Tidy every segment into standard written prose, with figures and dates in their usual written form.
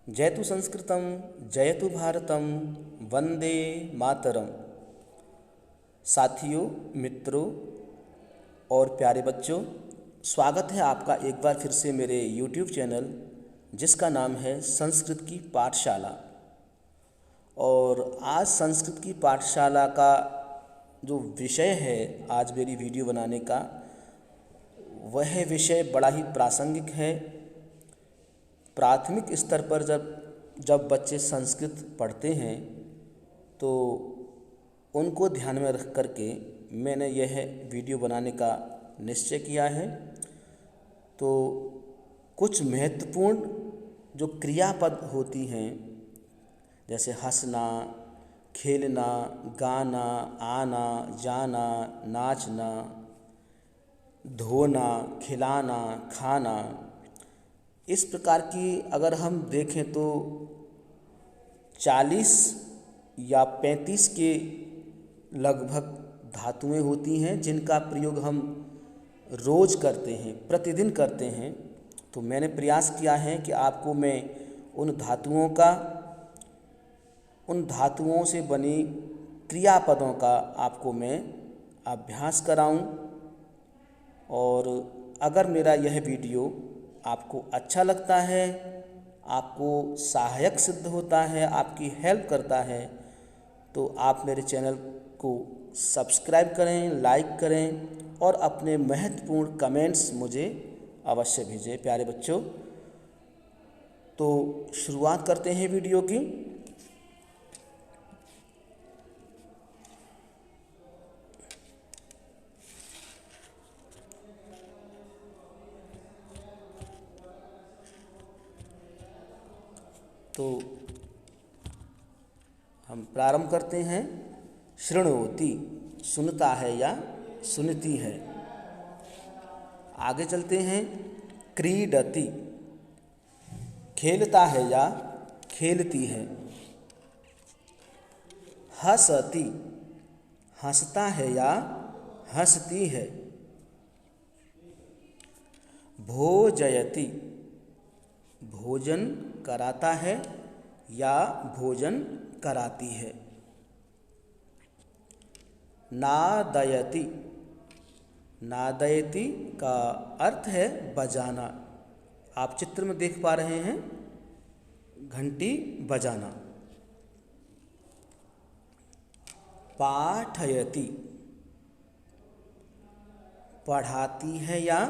जयतु संस्कृतं जयतु भारतं वंदे मातरम। साथियों, मित्रों और प्यारे बच्चों, स्वागत है आपका एक बार फिर से मेरे YouTube चैनल जिसका नाम है संस्कृत की पाठशाला। और आज संस्कृत की पाठशाला का जो विषय है आज मेरी वीडियो बनाने का, वह विषय बड़ा ही प्रासंगिक है। प्राथमिक स्तर पर जब बच्चे संस्कृत पढ़ते हैं तो उनको ध्यान में रख करके मैंने यह वीडियो बनाने का निश्चय किया है। तो कुछ महत्वपूर्ण जो क्रियापद होती हैं, जैसे हंसना, खेलना, गाना, आना, जाना, नाचना, धोना, खिलाना, खाना, इस प्रकार की अगर हम देखें तो 40 या 35 के लगभग धातुएं होती हैं जिनका प्रयोग हम रोज़ करते हैं, प्रतिदिन करते हैं। तो मैंने प्रयास किया है कि आपको मैं उन धातुओं से बनी क्रियापदों का आपको मैं अभ्यास कराऊं। और अगर मेरा यह वीडियो आपको अच्छा लगता है, आपको सहायक सिद्ध होता है, आपकी हेल्प करता है, तो आप मेरे चैनल को सब्सक्राइब करें, लाइक करें और अपने महत्वपूर्ण कमेंट्स मुझे अवश्य भेजें। प्यारे बच्चों, तो शुरुआत करते हैं वीडियो की। तो हम प्रारंभ करते हैं। शृणोति, सुनता है या सुनती है। आगे चलते हैं। क्रीडति, खेलता है या खेलती है। हसति, हंसता है या हंसती है। भोजयति, भोजन कराता है या भोजन कराती है। नादयति, नादयति का अर्थ है बजाना। आप चित्र में देख पा रहे हैं, घंटी बजाना। पाठयति, पढ़ाती है या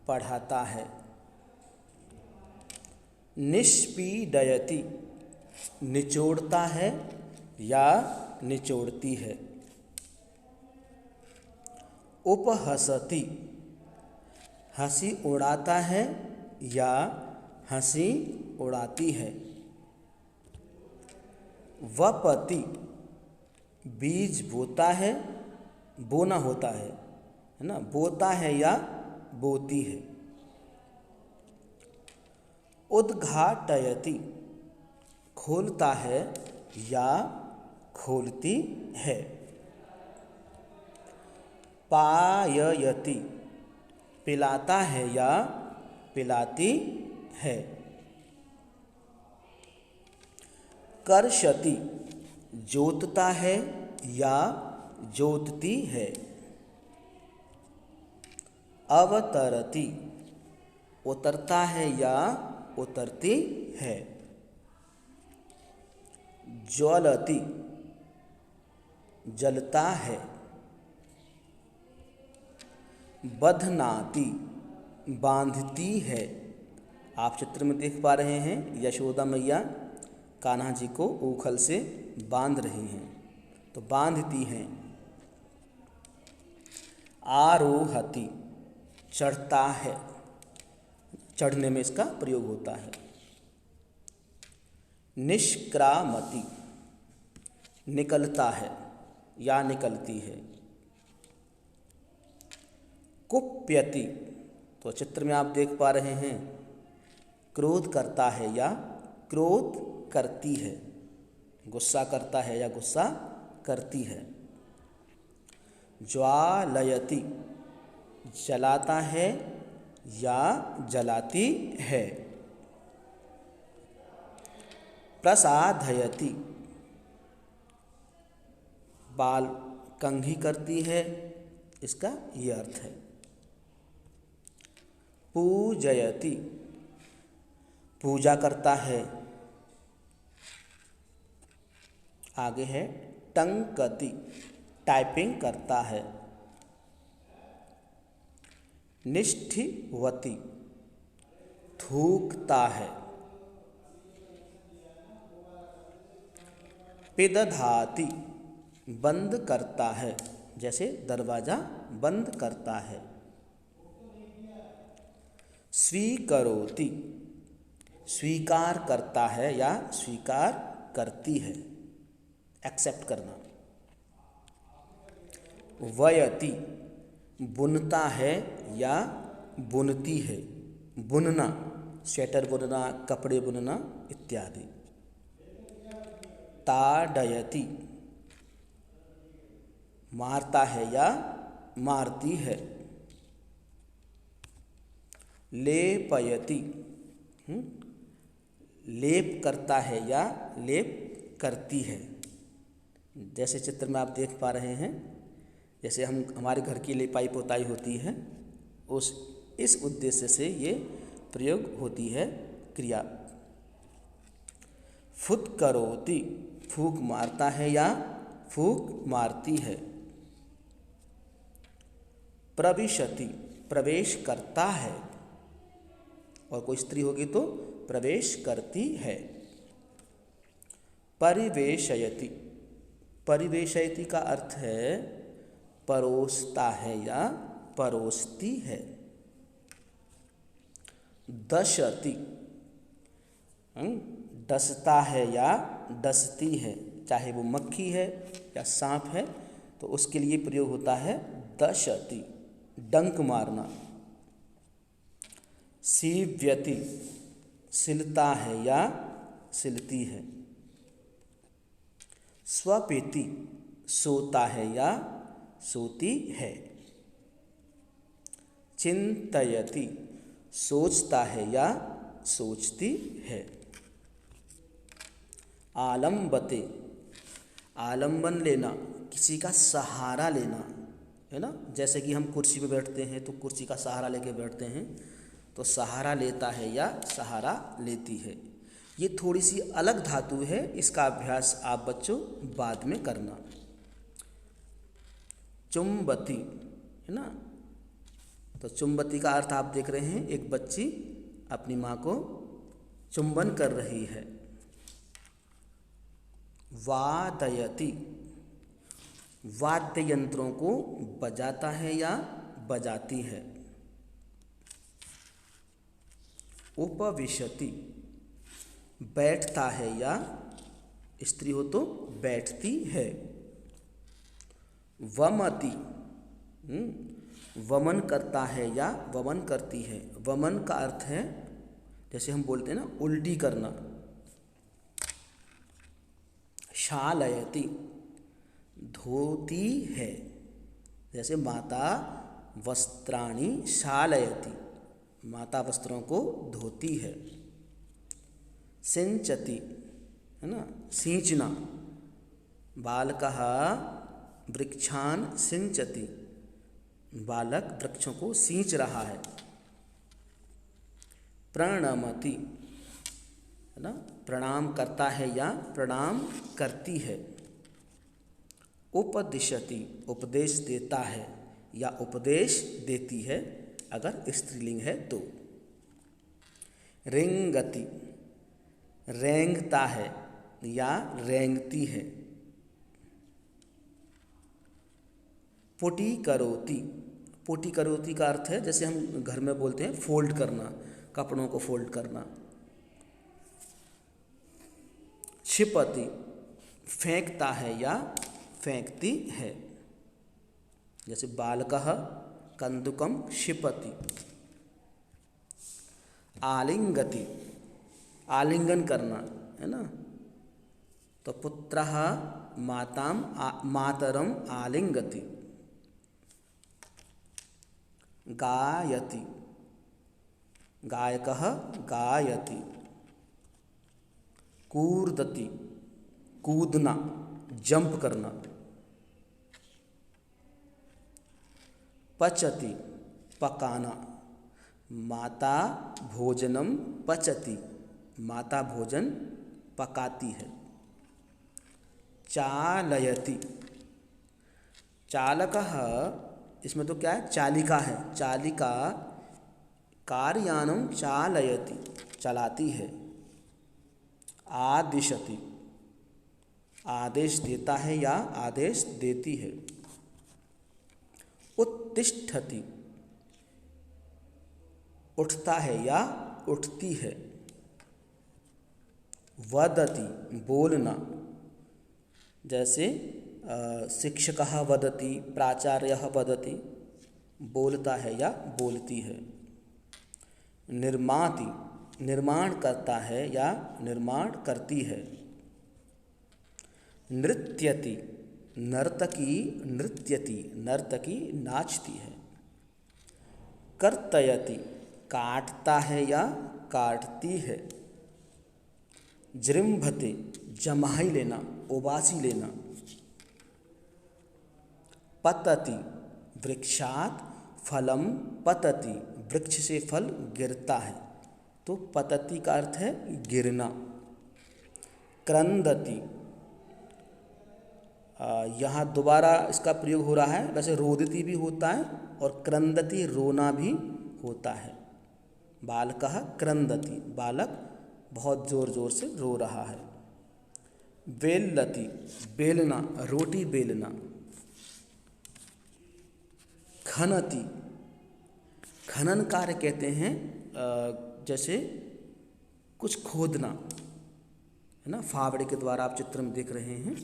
पढ़ाता है। निष्पीडयति, निचोड़ता है या निचोड़ती है। उपहसति, हंसी उड़ाता है या हंसी उड़ाती है। वपति, बीज बोता है, बोना होता है ना, बोता है या बोती है। उद्घाटयति, खोलता है या खोलती है। पाययति, पिलाता है या पिलाती है। कर्षति, जोतता है या जोतती है। अवतरति, उतरता है या उतरती है। ज्वलति, जलता है। बध्नाति, बांधती है। आप चित्र में देख पा रहे हैं, यशोदा मैया कान्हा जी को ऊखल से बांध रही हैं, तो बांधती हैं। आरोहति, चढ़ता है, चढ़ने में इसका प्रयोग होता है। निष्क्रामति, निकलता है या निकलती है। कुप्यति, तो चित्र में आप देख पा रहे हैं, क्रोध करता है या क्रोध करती है। गुस्सा करता है या गुस्सा करती है। ज्वालयति, जलाता है या जलाती है। प्रसाधयति, बाल कंघी करती है, इसका ये अर्थ है। पूजयति, पूजा करता है। आगे है टंकति, टाइपिंग करता है। निष्ठिवति, थूकता है। पिदधाति, बंद करता है, जैसे दरवाजा बंद करता है। स्वीकरोति, स्वीकार करता है या स्वीकार करती है, एक्सेप्ट करना। वयति, बुनता है या बुनती है, बुनना, स्वेटर बुनना, कपड़े बुनना इत्यादि। ताड़यति, मारता है या मारती है। लेपयति, लेप करता है या लेप करती है। जैसे चित्र में आप देख पा रहे हैं, जैसे हमारे घर की लिपाई पोताई होती है, इस उद्देश्य से ये प्रयोग होती है क्रिया। फुत्करोति, फूंक मारता है या फूंक मारती है। प्रविशति, प्रवेश करता है, और कोई स्त्री होगी तो प्रवेश करती है। परिवेशयति, परिवेशयति का अर्थ है परोसता है या परोसती है। दशति, डसता है या डसती है, चाहे वो मक्खी है या सांप है तो उसके लिए प्रयोग होता है दशति, डंक मारना। सीव्यति, सिलता है या सिलती है। स्वपेति, सोता है या सोती है। चिंतयति, सोचता है या सोचती है। आलम्बते, आलम्बन लेना, किसी का सहारा लेना है ना। जैसे कि हम कुर्सी पे बैठते हैं तो कुर्सी का सहारा लेके बैठते हैं, तो सहारा लेता है या सहारा लेती है। ये थोड़ी सी अलग धातु है, इसका अभ्यास आप बच्चों बाद में करना। चुंबती है ना, तो चुंबती का अर्थ आप देख रहे हैं, एक बच्ची अपनी माँ को चुंबन कर रही है। वादयति, वाद्य यंत्रों को बजाता है या बजाती है। उपविशति, बैठता है या स्त्री हो तो बैठती है। वमति, वमन करता है या वमन करती है। वमन का अर्थ है जैसे हम बोलते हैं ना, उल्टी करना। शालयति, धोती है, जैसे माता वस्त्राणि शालयति, माता वस्त्रों को धोती है। सिंचति है ना, सींचना। बालकः वृक्षान सिंचति, बालक वृक्षों को सींच रहा है। प्रणमति है ना, प्रणाम करता है या प्रणाम करती है। उपदिशति, उपदेश देता है या उपदेश देती है अगर स्त्रीलिंग है तो। रेंगति, रेंगता है या रेंगती है। पुटी करोति, पुटी करोति का अर्थ है जैसे हम घर में बोलते हैं फोल्ड करना, कपड़ों को फोल्ड करना। क्षिपति, फेंकता है या फेंकती है। जैसे बालकः कंदुकम क्षिपति। आलिंगति, आलिंगन करना है ना, तो पुत्रः मातरम आलिंगति। गायति, गायकः गायति। कूर्दति कूदना, जंप करना। पचति पकाना, माता भोजनम पचति, माता भोजन पकाती है। चालयति, चालकः, इसमें तो क्या है, चालिका है, चालिका कारयानम चालयति, चलाती है। आदिशति, आदेश देता है या आदेश देती है। उत्तिष्ठति, उठता है या उठती है। वदति, बोलना, जैसे शिक्षकः वदति, प्राचार्यः वदति, बोलता है या बोलती है। निर्माति, निर्माण करता है या निर्माण करती है। नृत्यति, नर्तकी नृत्यति, नर्तकी नाचती है। कर्तयति, काटता है या काटती है। जृंभते, जमाई लेना, उबासी लेना। पतति, वृक्षात फलम पतति, वृक्ष से फल गिरता है, तो पतति का अर्थ है गिरना। क्रंदति, यहाँ दोबारा इसका प्रयोग हो रहा है, वैसे रोदती भी होता है और क्रंदति रोना भी होता है। बालकः क्रंदति, बालक बहुत ज़ोर ज़ोर से रो रहा है। वेल्लति, बेलना, रोटी बेलना। खनति, खनन कार्य कहते हैं जैसे कुछ खोदना, है ना, फावड़े के द्वारा आप चित्र में देख रहे हैं।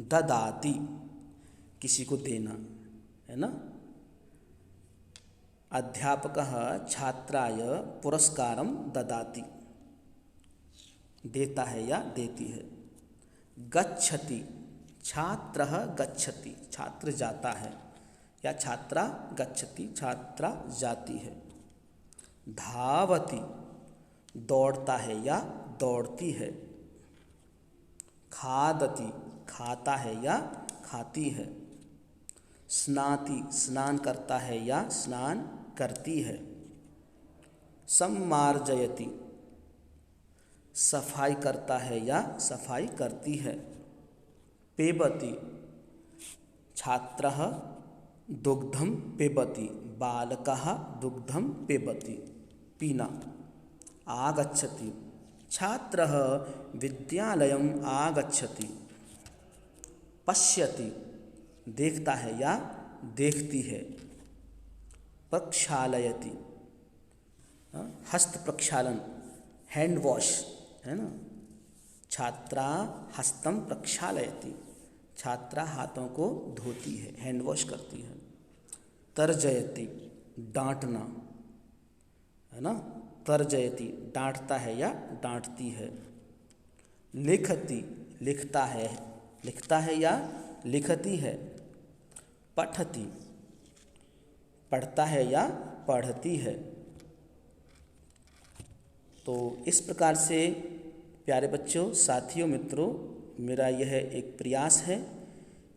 ददाति, किसी को देना, है ना। अध्यापकः छात्राय पुरस्कारम ददाति, देता है या देती है। गच्छति, छात्रः गच्छति, छात्र जाता है, या छात्रा गच्छति, छात्रा जाती है। धावति, दौड़ता है या दौड़ती है। खादति, खाता है या खाती है। स्नाति, स्नान करता है या स्नान करती है। सम्मार्जयति, सफाई करता है या सफाई करती है। पिबति, छात्रः दुग्धम पिबति, बालकः दुग्धम पिबति, पीना। आगच्छति, छात्रः विद्यालयम आगच्छति। पश्यति, देखता है या देखती है। प्रक्षालयति, हस्त प्रक्षालन, हैंड वॉश, है ना। छात्रा हस्तम प्रक्षालयति, छात्रा हाथों को धोती है, हैंड वॉश करती है। तर्जयति, डांटना, है ना। तर्जयति, डांटता है या डांटती है। लिखति, लिखता है या लिखती है। पठति, पढ़ता है या पढ़ती है। तो इस प्रकार से प्यारे बच्चों, साथियों, मित्रों, मेरा यह एक प्रयास है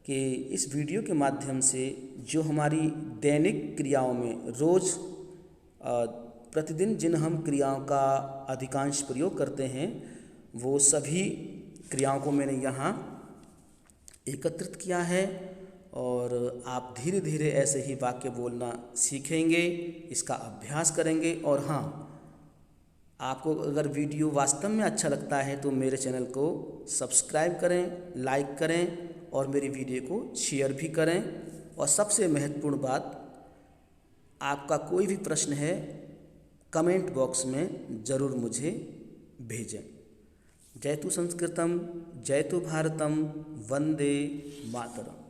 कि इस वीडियो के माध्यम से जो हमारी दैनिक क्रियाओं में रोज़ प्रतिदिन जिन हम क्रियाओं का अधिकांश प्रयोग करते हैं, वो सभी क्रियाओं को मैंने यहाँ एकत्रित किया है और आप धीरे धीरे ऐसे ही वाक्य बोलना सीखेंगे, इसका अभ्यास करेंगे। और हाँ, आपको अगर वीडियो वास्तव में अच्छा लगता है तो मेरे चैनल को सब्सक्राइब करें, लाइक करें और मेरी वीडियो को शेयर भी करें। और सबसे महत्वपूर्ण बात, आपका कोई भी प्रश्न है कमेंट बॉक्स में ज़रूर मुझे भेजें। जयतु संस्कृतम, जयतु भारतम, वंदे मातरम।